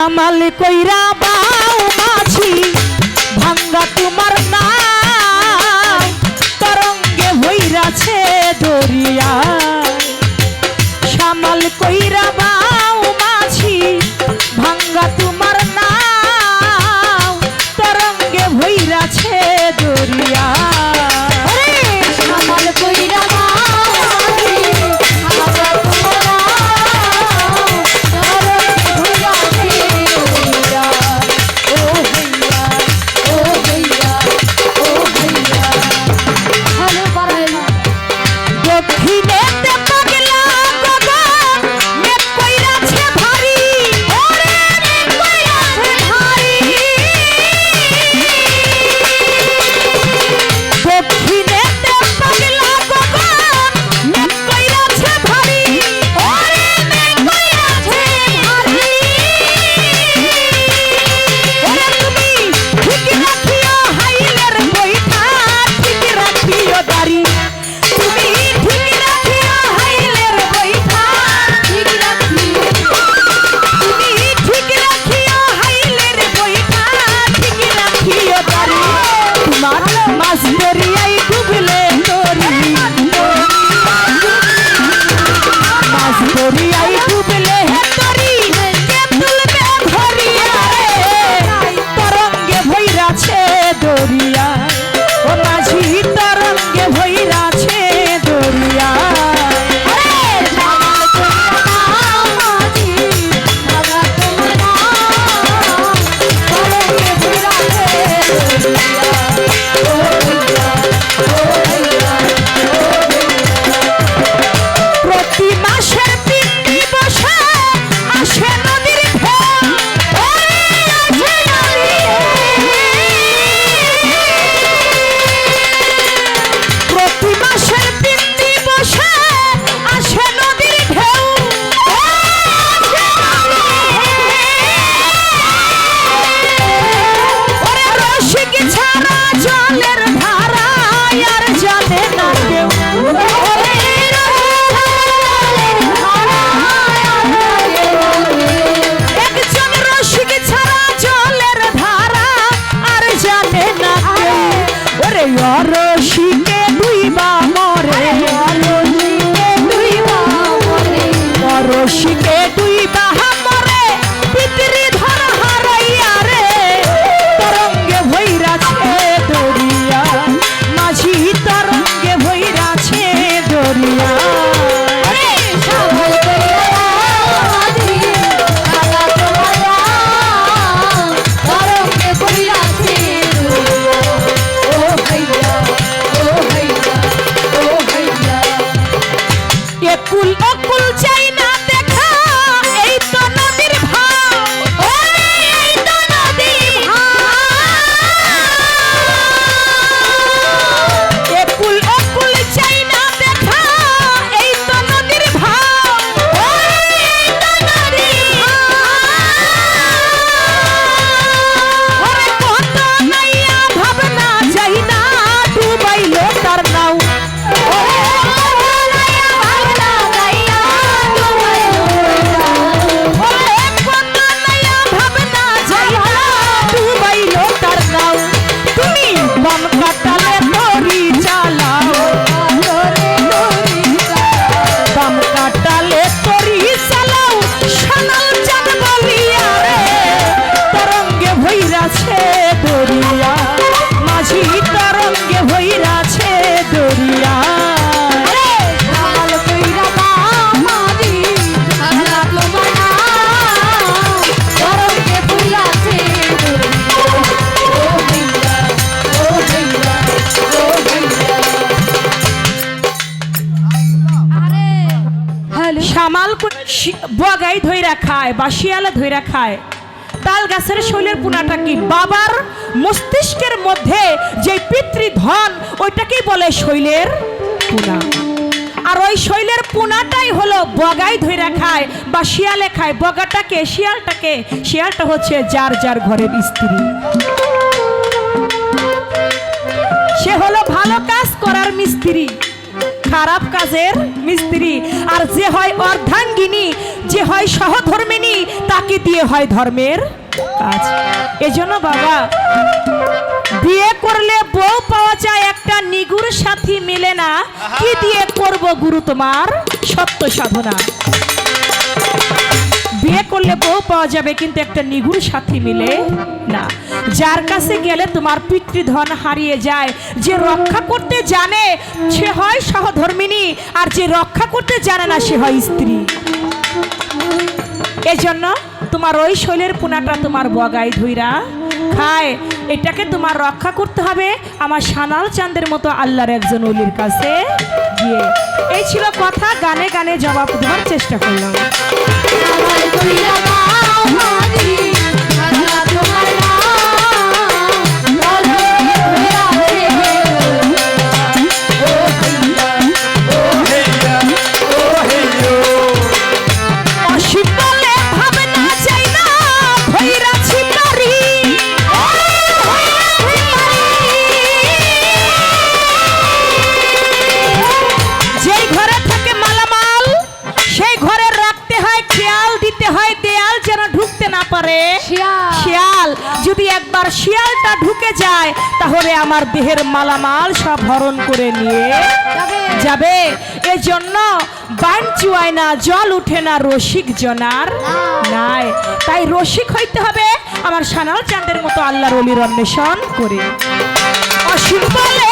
আমাল কইরা বাউ মাছি ভাঙ্গা তোমার নাম তরঙ্গে ভৈরাছে দরিয়া সামাল কইরা বাউ মাছি ভাঙ্গা তোমার নাম তরঙ্গে ভৈরাছে দরিয়া সামাল কইরা বগাই ধইরা খায় বা শিয়ালে ধইরা খায় তাল গাছের শৈলের পুনাটা কি বাবার মস্তিষ্কের মধ্যে যে পিতৃধন ওইটাকেই বলে শৈলের পুনা আর ওই শৈলের পুনাটাই হলো বগাই ধইরা খায় বা শিয়ালে খায় বগাটাকে শিয়ালটা হচ্ছে যার যার ঘরের স্ত্রী সে হলো ভালো কাজ করার মিস্ত্রি খারাপ কাজের মিস্ত্রি আর যে হয় অর্ধাঙ্গিনী যে হয় সহধর্মিনী তাকে দিয়ে হয় ধর্মের কাজ। এজন্য বাবা, বিয়ে করলে বউ পাওয়া যায় একটা, নিগুর সাথী মিলে না। কি দিয়ে করব গুরু তোমার সত্য সাধনা? বিয়ে করলে বউ পাওয়া যাবে, কিন্তু একটা নিগুর সাথী মিলে না। যার কাছে গেলে তোমার পিতৃধন হারিয়ে যায়। যে রক্ষা করতে জানে সে হয় সহধর্মিনী, আর যে রক্ষা করতে জানে না সে হয় স্ত্রী। এজন্য তোমার ওই শৈলের পোনাটা তোমার বগাই ধইরা খায়, এটাকে তোমার রক্ষা করতে হবে আমার সানাল চাঁদের মতো আল্লাহর একজন ওলির কাছে গিয়ে। এই ছিল কথা, গানে গানে জবাব দেওয়ার চেষ্টা করলাম। শিয়াল যদি একবার শিয়ালটা ঢুকে যায় তাহলে আমার দেহের মালামাল সব হরণ করে নিয়ে যাবে। এজন্য বান চুয়ায় না, জল উঠে না রসিক জনার নাই। তাই রসিক হইতে হবে আমার সানাল চাঁদের মতো আল্লাহর ওলির অন্বেষণ করে। অসীম বলে